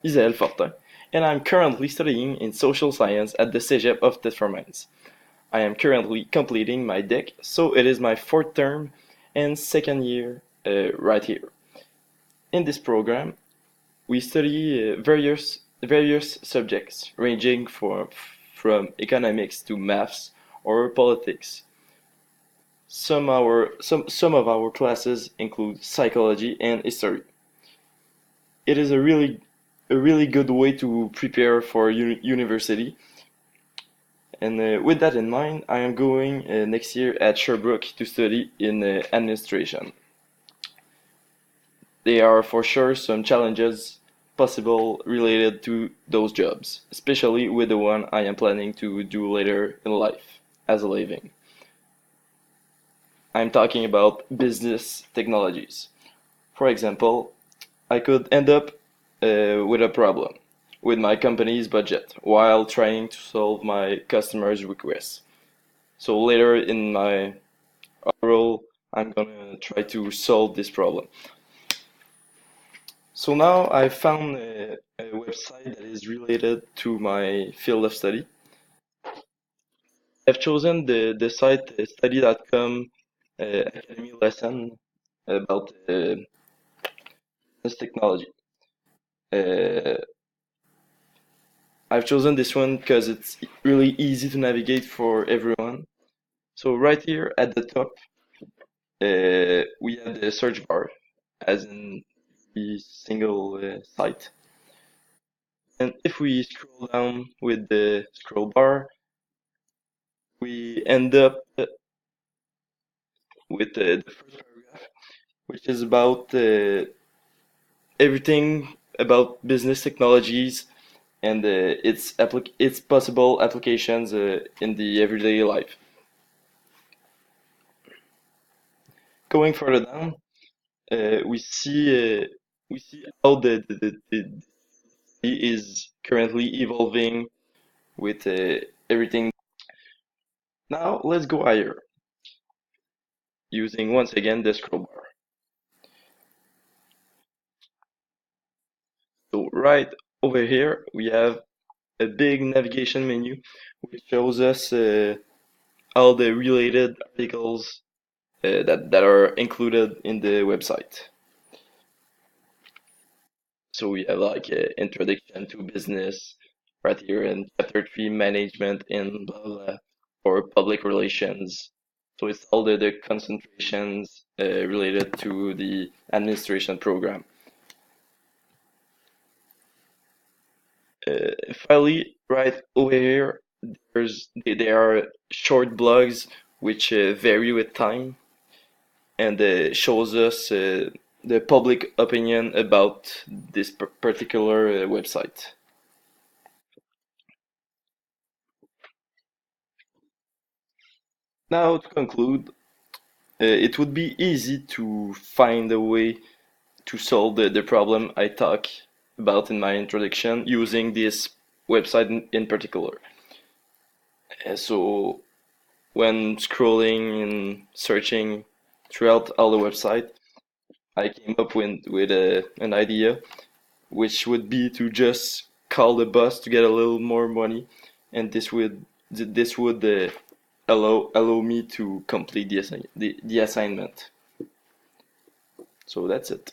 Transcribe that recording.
Isael Fortin, and I'm currently studying in social science at the Cégep of Tête-Mines. I am currently completing my DEC, so it is my fourth term and second year right here. In this program, we study various subjects ranging from economics to maths or politics. Some of our classes include psychology and history. It is a really good way to prepare for university. And with that in mind, I am going next year at Sherbrooke to study in administration. There are for sure some challenges possible related to those jobs, especially with the one I am planning to do later in life as a living. I'm talking about business technologies. For example, I could end up with a problem with my company's budget while trying to solve my customers' requests. So later in my role, I'm gonna try to solve this problem. So now I found a website that is related to my field of study. I've chosen the site study.com Academy lesson about this technology. Uh, I've chosen this one because it's really easy to navigate for everyone. So right here at the top, we have the search bar, as in the single site. And if we scroll down with the scroll bar, we end up with the first paragraph, which is about everything about business technologies and its possible applications in the everyday life. Going further down, we see how the is currently evolving with everything. Now let's go higher using once again the scroll bar. So right over here we have a big navigation menu which shows us all the related articles that are included in the website. So we have like introduction to business right here in chapter 3 management in blah blah or public relations. So it's all the concentrations related to the administration program. Finally, right over here, there are short blogs which vary with time and shows us the public opinion about this particular website. Now, to conclude, it would be easy to find a way to solve the problem I talk about in my introduction using this website in particular. So when scrolling and searching throughout all the website, I came up with an idea, which would be to just call the boss to get a little more money, and this would allow me to complete the assignment. So that's it.